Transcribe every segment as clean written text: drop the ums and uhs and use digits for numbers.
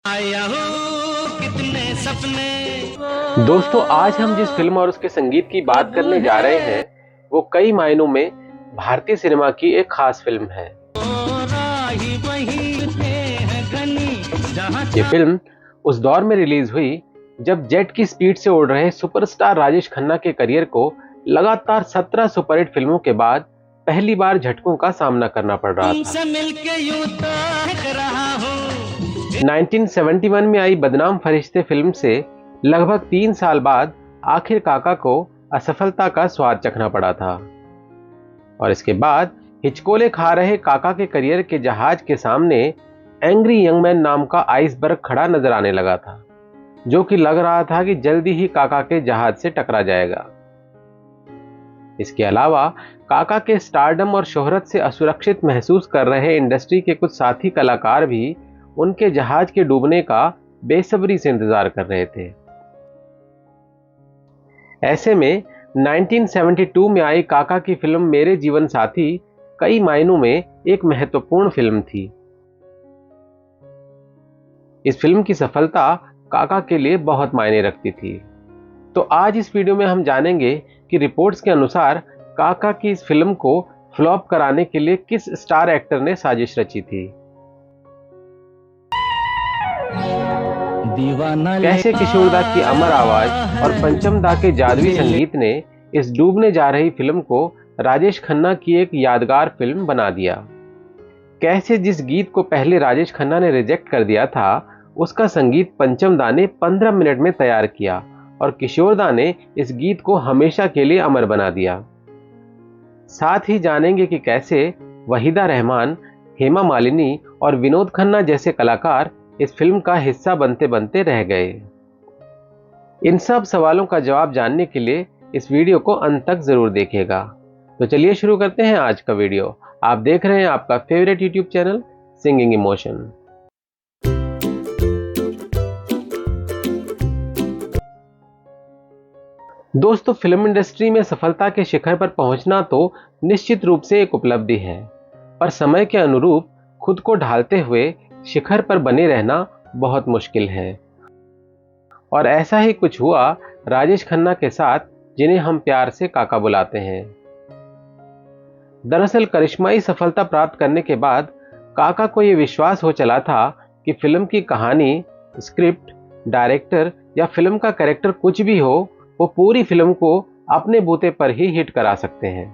आया हूँ कितने सपने। दोस्तों, आज हम जिस फिल्म और उसके संगीत की बात करने जा रहे हैं वो कई मायनों में भारतीय सिनेमा की एक खास फिल्म है। ये फिल्म उस दौर में रिलीज हुई जब जेट की स्पीड से उड़ रहे सुपरस्टार राजेश खन्ना के करियर को लगातार 17 सुपरहिट फिल्मों के बाद पहली बार झटकों का सामना करना पड़ रहा था। 1971 में आई बदनाम फरिश्ते फिल्म से लगभग 3 साल बाद आखिर काका को असफलता का स्वाद चखना पड़ा था और इसके बाद हिचकोले खा रहे काका के करियर के जहाज के सामने एंग्री यंग मैन नाम का आइसबर्ग खड़ा नजर आने लगा था, जो कि लग रहा था कि जल्दी ही काका के जहाज से टकरा जाएगा। इसके अलावा काका के स्टारडम और शोहरत से असुरक्षित महसूस कर रहे इंडस्ट्री के कुछ साथी कलाकार भी उनके जहाज के डूबने का बेसब्री से इंतजार कर रहे थे। ऐसे में 1972 में आई काका की फिल्म मेरे जीवन साथी कई मायनों में एक महत्वपूर्ण फिल्म थी। इस फिल्म की सफलता काका के लिए बहुत मायने रखती थी। तो आज इस वीडियो में हम जानेंगे कि रिपोर्ट्स के अनुसार काका की इस फिल्म को फ्लॉप कराने के लिए किस स्टार एक्टर ने साजिश रची थी। कैसे किशोरदा की अमर आवाज और पंचम दा के जादुई संगीत ने इस डूबने जा रही फिल्म को राजेश खन्ना की एक यादगार फिल्म बना दिया। कैसे जिस गीत को पहले राजेश खन्ना ने रिजेक्ट कर दिया था उसका संगीत पंचम दा ने 15 मिनट में तैयार किया और किशोरदा ने इस गीत को हमेशा के लिए अमर बना दिया। साथ ही जानेंगे कि कैसे वहीदा रहमान, हेमा मालिनी और विनोद खन्ना जैसे कलाकार इस फिल्म का हिस्सा बनते बनते रह गए। इन सब सवालों का जवाब जानने के लिए इस वीडियो को अंत तक जरूर देखिएगा। तो चलिए शुरू करते हैं आज का वीडियो। आप देख रहे हैं आपका favourite YouTube channel singing emotion. दोस्तों, फिल्म इंडस्ट्री में सफलता के शिखर पर पहुंचना तो निश्चित रूप से एक उपलब्धि है, पर समय के अनुरूप खुद को ढालते हुए शिखर पर बने रहना बहुत मुश्किल है। और ऐसा ही कुछ हुआ राजेश खन्ना के साथ, जिन्हें हम प्यार से काका बुलाते हैं। दरअसल करिश्माई सफलता प्राप्त करने के बाद काका को यह विश्वास हो चला था कि फिल्म की कहानी, स्क्रिप्ट, डायरेक्टर या फिल्म का कैरेक्टर कुछ भी हो, वो पूरी फिल्म को अपने बूते पर ही हिट करा सकते हैं।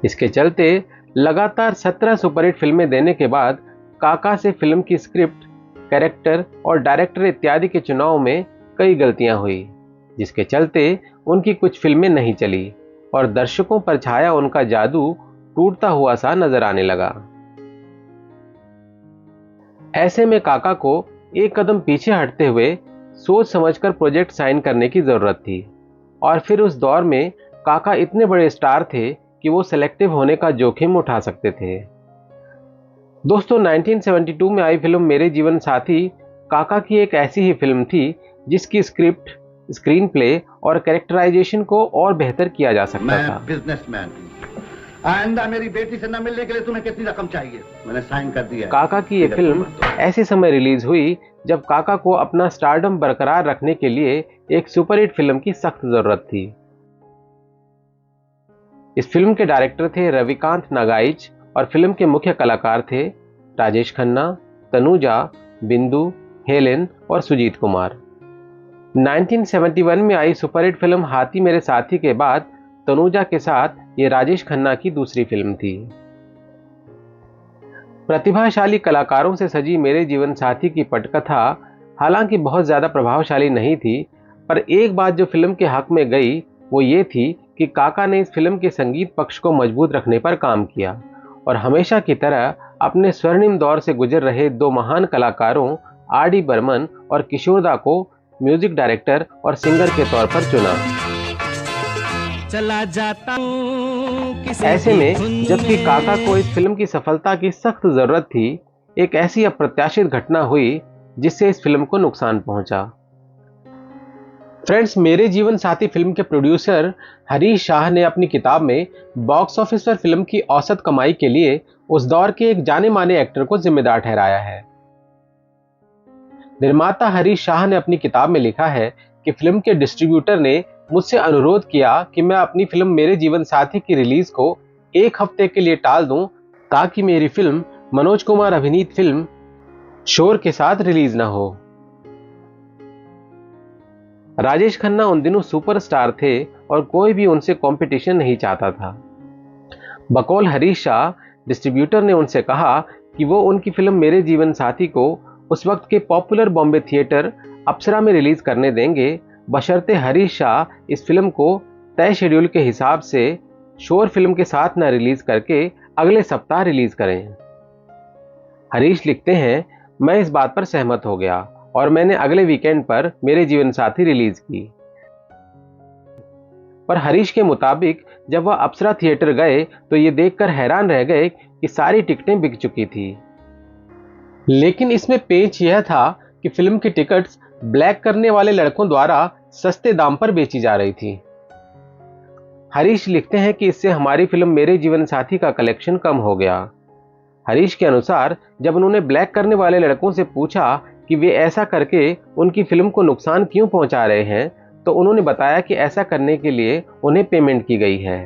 इसके चलते लगातार 17 सुपरहिट फिल्में देने के बाद काका से फिल्म की स्क्रिप्ट, कैरेक्टर और डायरेक्टर इत्यादि के चुनाव में कई गलतियां हुई, जिसके चलते उनकी कुछ फिल्में नहीं चली और दर्शकों पर छाया उनका जादू टूटता हुआ सा नजर आने लगा। ऐसे में काका को एक कदम पीछे हटते हुए सोच समझकर प्रोजेक्ट साइन करने की जरूरत थी। और फिर उस दौर में काका इतने बड़े स्टार थे कि वो सेलेक्टिव होने का जोखिम उठा सकते थे। दोस्तों, 1972 में आई फिल्म मेरे जीवन साथी काका की एक ऐसी ही फिल्म थी जिसकी स्क्रिप्ट, स्क्रीन प्ले और कैरेक्टराइजेशन को और बेहतर किया जा सकता था। बिजनेसमैन आइंदा मेरी बेटी से न मिलने के लिए तुम्हें कितनी रकम चाहिए? मैंने साइन कर दिया। काका की ये फिल्म ऐसे समय रिलीज हुई जब काका को अपना स्टारडम बरकरार रखने के लिए एक सुपरहिट फिल्म की सख्त जरूरत थी। इस फिल्म के डायरेक्टर थे रविकांत नागाइच और फिल्म के मुख्य कलाकार थे राजेश खन्ना, तनुजा, बिंदु, हेलेन और सुजीत कुमार। 1971 में आई सुपरहिट फिल्म हाथी मेरे साथी के बाद तनुजा के साथ ये राजेश खन्ना की दूसरी फिल्म थी। प्रतिभाशाली कलाकारों से सजी मेरे जीवन साथी की पटकथा हालांकि बहुत ज्यादा प्रभावशाली नहीं थी, पर एक बात जो फिल्म के हक में गई वो ये थी कि काका ने इस फिल्म के संगीत पक्ष को मजबूत रखने पर काम किया और हमेशा की तरह अपने स्वर्णिम दौर से गुजर रहे दो महान कलाकारों आर डी बर्मन और किशोरदा को म्यूजिक डायरेक्टर और सिंगर के तौर पर चुना। चला जाता हूं ऐसे में जबकि काका को इस फिल्म की सफलता की सख्त जरूरत थी, एक ऐसी अप्रत्याशित घटना हुई जिससे इस फिल्म को नुकसान पहुंचा। फ्रेंड्स, मेरे जीवन साथी फिल्म के प्रोड्यूसर हरीश शाह ने अपनी किताब में बॉक्स ऑफिस पर फिल्म की औसत कमाई के लिए उस दौर के एक जाने माने एक्टर को जिम्मेदार ठहराया है। निर्माता हरीश शाह ने अपनी किताब में लिखा है कि फिल्म के डिस्ट्रीब्यूटर ने मुझसे अनुरोध किया कि मैं अपनी फिल्म मेरे जीवन साथी की रिलीज को 1 हफ्ते के लिए टाल दूं, ताकि मेरी फिल्म मनोज कुमार अभिनीत फिल्म शोर के साथ रिलीज न हो। राजेश खन्ना उन दिनों सुपरस्टार थे और कोई भी उनसे कंपटीशन नहीं चाहता था। बकौल हरीश शाह, डिस्ट्रीब्यूटर ने उनसे कहा कि वो उनकी फिल्म मेरे जीवन साथी को उस वक्त के पॉपुलर बॉम्बे थिएटर अप्सरा में रिलीज करने देंगे, बशर्ते हरीश शाह इस फिल्म को तय शेड्यूल के हिसाब से शोर फिल्म के साथ न रिलीज करके अगले सप्ताह रिलीज करें। हरीश लिखते हैं, मैं इस बात पर सहमत हो गया और मैंने अगले वीकेंड पर मेरे जीवन साथी रिलीज की। पर हरीश के मुताबिक जब वह अप्सरा थिएटर गए तो ये देखकर हैरान रह गए कि सारी टिकटें बिक चुकी थी। लेकिन इसमें पेच यह था कि फिल्म की टिकट्स ब्लैक करने वाले लड़कों द्वारा सस्ते दाम पर बेची जा रही थी। हरीश लिखते हैं कि इससे हमारी फिल्म मेरे जीवन साथी का कलेक्शन कम हो गया। हरीश के अनुसार जब उन्होंने ब्लैक करने वाले लड़कों से पूछा कि वे ऐसा करके उनकी फिल्म को नुकसान क्यों पहुंचा रहे हैं, तो उन्होंने बताया कि ऐसा करने के लिए उन्हें पेमेंट की गई है।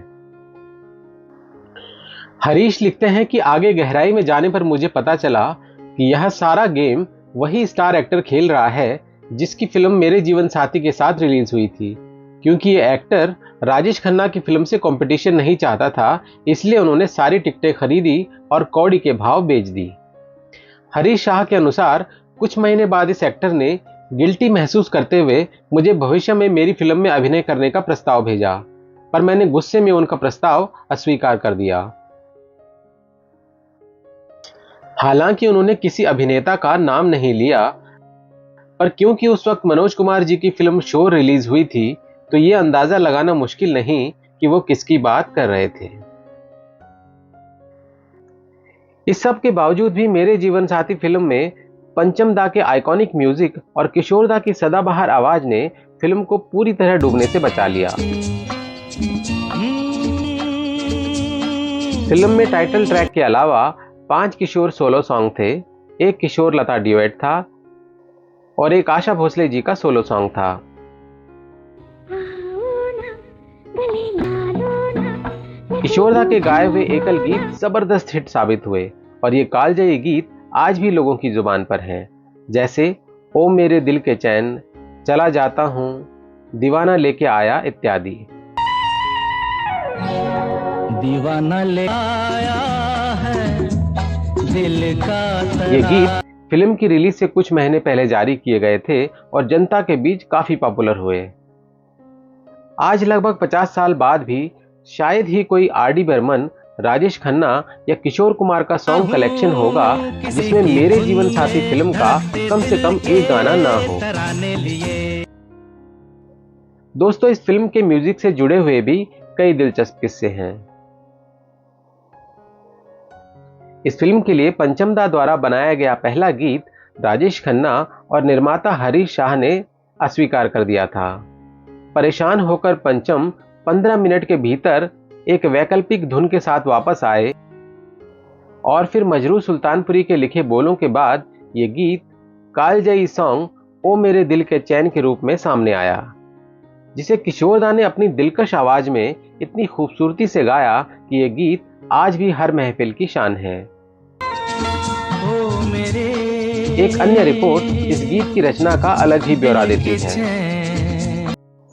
हरीश लिखते हैं कि आगे गहराई में जाने पर मुझे पता चला कि यह सारा गेम वही स्टार एक्टर खेल रहा है जिसकी फिल्म मेरे जीवन साथी के साथ रिलीज हुई थी। क्योंकि ये एक्टर राजेश खन्ना की फिल्म से कंपटीशन नहीं चाहता था, इसलिए उन्होंने सारी टिकटें खरीदी और कौड़ी के भाव बेच दी। हरीश शाह के अनुसार कुछ महीने बाद इस एक्टर ने गिल्टी महसूस करते हुए मुझे भविष्य में मेरी फिल्म में अभिनय करने का प्रस्ताव भेजा, पर मैंने गुस्से में उनका प्रस्ताव अस्वीकार कर दिया। हालांकि उन्होंने किसी अभिनेता का नाम नहीं लिया, पर क्योंकि उस वक्त मनोज कुमार जी की फिल्म शोर रिलीज हुई थी, तो ये अंदाजा लगाना मुश्किल नहीं कि वो किसकी बात कर रहे थे। इस सब के बावजूद भी मेरे जीवन साथी फिल्म में पंचम दा के आइकॉनिक म्यूजिक और किशोर दा की सदाबहार आवाज ने फिल्म को पूरी तरह डूबने से बचा लिया। फिल्म में टाइटल ट्रैक के अलावा 5 किशोर सोलो सॉन्ग थे, 1 किशोर लता ड्यूएट था और 1 आशा भोसले जी का सोलो सॉन्ग था। किशोर दा के गाए हुए एकल गीत जबरदस्त हिट साबित हुए और ये कालजयी गीत आज भी लोगों की जुबान पर हैं, जैसे ओ मेरे दिल के चैन, चला जाता हूं, दीवाना लेके आया इत्यादि। दीवाना ले आया है दिल का तराना। ये गीत फिल्म की रिलीज से कुछ महीने पहले जारी किए गए थे और जनता के बीच काफी पॉपुलर हुए। आज लगभग 50 साल बाद भी शायद ही कोई आर.डी. बर्मन, राजेश खन्ना या किशोर कुमार का सॉन्ग कलेक्शन होगा जिसमें मेरे जीवन साथी फिल्म का कम से कम एक गाना ना हो। दोस्तों, इस फिल्म के म्यूजिक से जुड़े हुए भी कई दिलचस्प किस्से हैं। इस फिल्म के लिए पंचम दा द्वारा बनाया गया पहला गीत राजेश खन्ना और निर्माता हरीश शाह ने अस्वीकार कर दिया था। परेशान होकर पंचम 15 मिनट के भीतर एक वैकल्पिक धुन के साथ वापस आए और फिर मजरू सुल्तानपुरी के लिखे बोलों के बाद ये गीत कालजयी सॉन्ग ओ मेरे दिल के चैन के रूप में सामने आया, जिसे किशोर दा ने अपनी दिलकश आवाज में इतनी खूबसूरती से गाया कि ये गीत आज भी हर महफिल की शान है। एक अन्य रिपोर्ट इस गीत की रचना का अलग ही ब्यौरा देती है।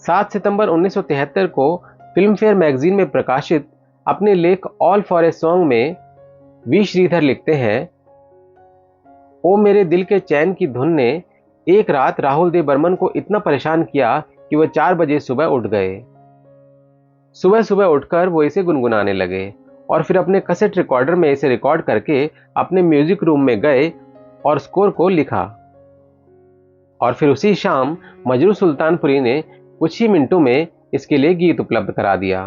7 सितंबर 1973 को फिल्म फेयर मैगजीन में प्रकाशित अपने लेख ऑल फॉर ए सॉन्ग में वी श्रीधर लिखते हैं, ओ मेरे दिल के चैन की धुन ने एक रात राहुल देव बर्मन को इतना परेशान किया कि वह 4 बजे सुबह उठ गए। सुबह सुबह उठकर वो इसे गुनगुनाने लगे और फिर अपने कैसेट रिकॉर्डर में इसे रिकॉर्ड करके अपने म्यूजिक रूम में गए और स्कोर को लिखा। और फिर उसी शाम मजरू सुल्तानपुरी ने कुछ ही मिनटों में इसके लिए गीत उपलब्ध करा दिया।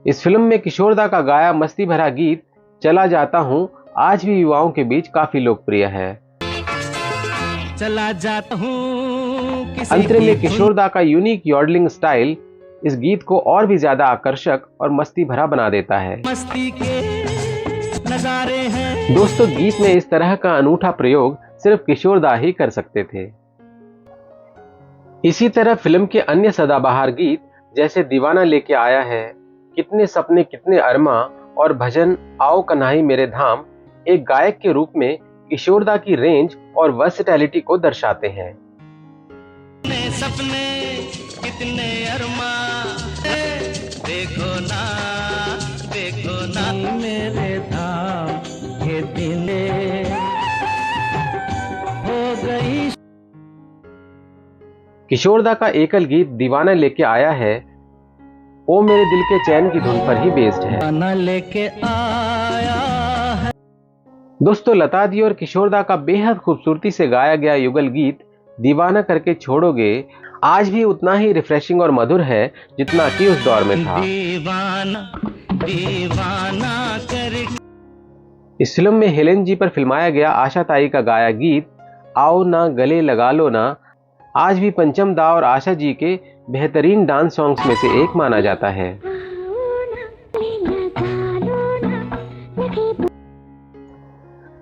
इस फिल्म में किशोर दा का गाया मस्ती भरा गीत चला जाता हूं आज भी युवाओं के बीच काफी लोकप्रिय है। चला जाता हूं अंतरे में किशोर दा का यूनिक यॉडलिंग स्टाइल इस गीत को और भी ज्यादा आकर्षक और मस्ती भरा बना देता है। मस्ती के नजारे हैं। दोस्तों, गीत में इस तरह का अनूठा प्रयोग सिर्फ किशोर दा ही कर सकते थे। इसी तरह फिल्म के अन्य सदाबहार गीत जैसे दीवाना लेके आया है, कितने सपने कितने अरमा और भजन आओ कन्हाई मेरे धाम एक गायक के रूप में किशोर दा की रेंज और वर्सेटैलिटी को दर्शाते हैं। कितने सपने कितने अरमा देखो ना मेरे धाम के दिले हो गई। किशोर दा का एकल गीत दीवाना लेके आया है ओ मेरे दिल के चैन की धुन पर ही बेस्ड है। दीवाना लेके आया है। दोस्तों, लता दी और किशोर दा का बेहद खूबसूरती से गाया गया युगल गीत दीवाना करके छोड़ोगे आज भी उतना ही रिफ्रेशिंग और मधुर है जितना कि उस दौर में था। दीवाना कर। इस फिल्म में हेलेन जी पर फिल्माया गया आशा ताई का गाया गीत आओ ना गले लगा लो ना आज भी पंचम दा और आशा जी के बेहतरीन डांस सॉन्ग्स में से एक माना जाता है।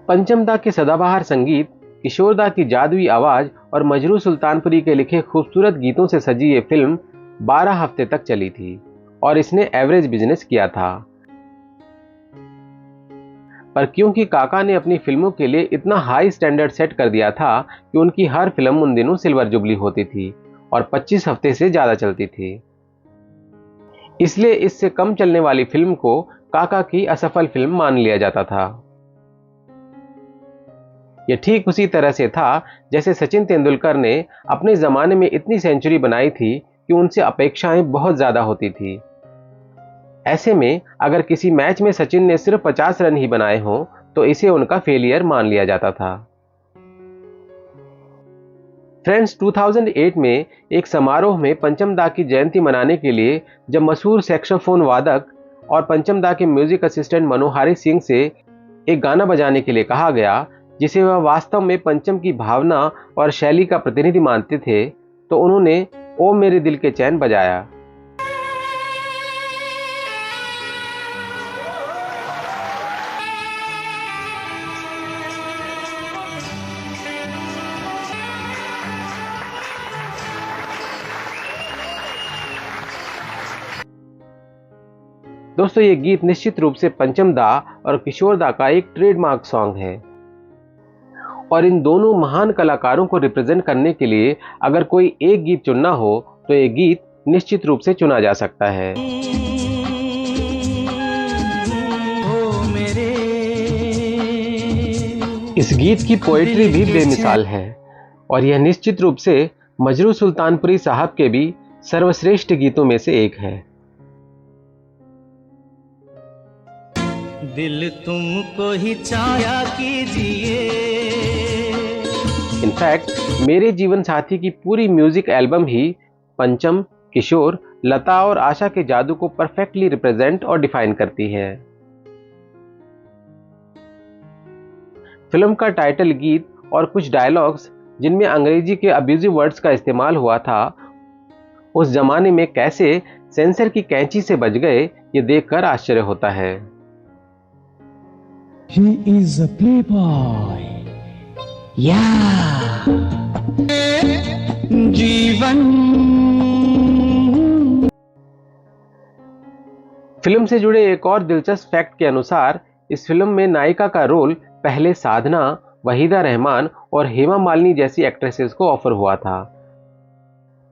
पंचम दा के सदाबहार संगीत, किशोर दा की जादुई आवाज और मजरू सुल्तानपुरी के लिखे खूबसूरत गीतों से सजी ये फिल्म 12 हफ्ते तक चली थी और इसने एवरेज बिजनेस किया था। पर क्योंकि काका ने अपनी फिल्मों के लिए इतना हाई स्टैंडर्ड सेट कर दिया था कि उनकी हर फिल्म उन दिनों सिल्वर जुबली होती थी और 25 हफ्ते से ज्यादा चलती थी, इसलिए इससे कम चलने वाली फिल्म को काका की असफल फिल्म मान लिया जाता था। यह ठीक उसी तरह से था जैसे सचिन तेंदुलकर ने अपने जमाने में इतनी सेंचुरी बनाई थी कि उनसे अपेक्षाएं बहुत ज्यादा होती थी। ऐसे में अगर किसी मैच में सचिन ने सिर्फ 50 रन ही बनाए हों तो इसे उनका फेलियर मान लिया जाता था। फ्रेंड्स, 2008 में एक समारोह में पंचम दा की जयंती मनाने के लिए जब मशहूर सैक्सोफोन वादक और पंचम दा के म्यूजिक असिस्टेंट मनोहारी सिंह से एक गाना बजाने के लिए कहा गया जिसे वह वास्तव में पंचम की भावना और शैली का प्रतिनिधि मानते थे, तो उन्होंने ओ मेरे दिल के चैन बजाया। दोस्तों, ये गीत निश्चित रूप से पंचम दा और किशोर दा का एक ट्रेडमार्क सॉन्ग है और इन दोनों महान कलाकारों को रिप्रेजेंट करने के लिए अगर कोई एक गीत चुनना हो तो ये गीत निश्चित रूप से चुना जा सकता है। इस गीत की पोएट्री भी बेमिसाल है और यह निश्चित रूप से मजरू सुल्तानपुरी साहब के भी सर्वश्रेष्ठ गीतों में से एक है। दिल तुमको ही चाहा कीजिए। इनफैक्ट मेरे जीवन साथी की पूरी म्यूजिक एल्बम ही पंचम, किशोर, लता और आशा के जादू को परफेक्टली रिप्रेजेंट और डिफाइन करती है। फिल्म का टाइटल गीत और कुछ डायलॉग्स जिनमें अंग्रेजी के अब्यूजिव वर्ड्स का इस्तेमाल हुआ था उस जमाने में कैसे सेंसर की कैंची से बच गए, ये देखकर आश्चर्य होता है। He is a playboy. Yeah. जीवन। फिल्म से जुड़े एक और दिलचस्प फैक्ट के अनुसार इस फिल्म में नायिका का रोल पहले साधना, वहीदा रहमान और हेमा मालिनी जैसी एक्ट्रेसेस को ऑफर हुआ था,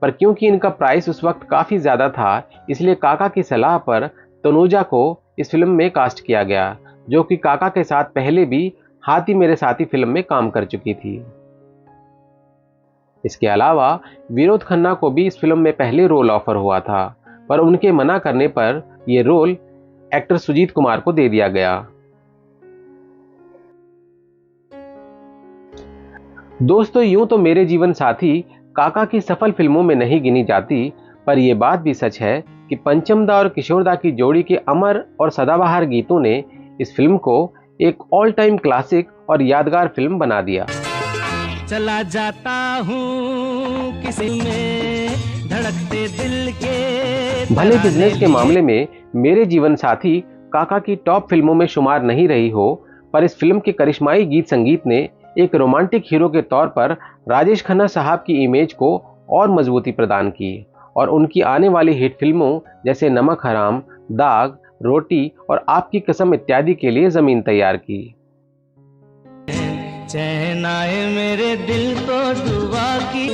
पर क्योंकि इनका प्राइस उस वक्त काफी ज्यादा था इसलिए काका की सलाह पर तनुजा को इस फिल्म में कास्ट किया गया, जो कि काका के साथ पहले भी हाथी मेरे साथी फिल्म में काम कर चुकी थी। इसके अलावा विनोद खन्ना को भी इस फिल्म में पहले रोल ऑफर हुआ था, पर उनके मना करने पर यह रोल एक्टर सुजीत कुमार को दे दिया गया। दोस्तों, यूं तो मेरे जीवन साथी काका की सफल फिल्मों में नहीं गिनी जाती, पर यह बात भी सच है कि पंचम दा और किशोर दा की जोड़ी के अमर और सदाबहार गीतों ने इस फिल्म को एक ऑल टाइम क्लासिक और यादगार फिल्म बना दिया। चला जाता हूँ किसी में धड़कते दिल के। भले बिजनेस के मामले में मेरे जीवन साथी काका की टॉप फिल्मों में शुमार नहीं रही हो, पर इस फिल्म के करिश्माई गीत संगीत ने एक रोमांटिक हीरो के तौर पर राजेश खन्ना साहब की इमेज को और मजबूती प्रदान की और उनकी आने वाली हिट फिल्मों जैसे नमक हराम, दाग, रोटी और आपकी कसम इत्यादि के लिए जमीन तैयार की। चैन आए मेरे दिल को दुआ की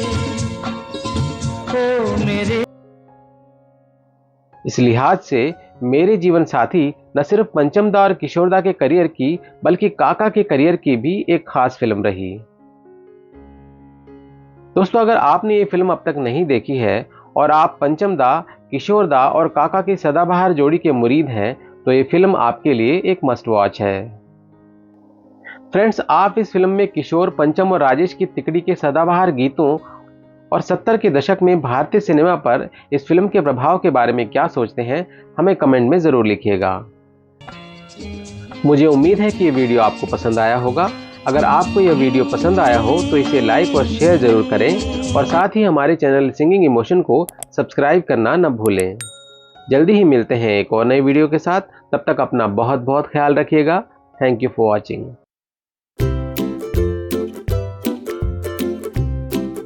हो मेरे। इस लिहाज से मेरे जीवन साथी न सिर्फ पंचम दा और किशोर दा के करियर की बल्कि काका के करियर की भी एक खास फिल्म रही। दोस्तों, अगर आपने ये फिल्म अब तक नहीं देखी है और आप पंचम दा, किशोर दा और काका की सदाबहार जोड़ी के मुरीद हैं तो ये फिल्म आपके लिए एक मस्ट वॉच है। फ्रेंड्स, आप इस फिल्म में किशोर, पंचम और राजेश की तिकड़ी के सदाबहार गीतों और 70 के दशक में भारतीय सिनेमा पर इस फिल्म के प्रभाव के बारे में क्या सोचते हैं, हमें कमेंट में ज़रूर लिखिएगा। मुझे उम्मीद है कि ये वीडियो आपको पसंद आया होगा। अगर आपको यह वीडियो पसंद आया हो तो इसे लाइक और शेयर ज़रूर करें और साथ ही हमारे चैनल सिंगिंग इमोशन को सब्सक्राइब करना न भूलें। जल्दी ही मिलते हैं एक और नई वीडियो के साथ। तब तक अपना बहुत बहुत ख्याल रखिएगा। Thank you for watching.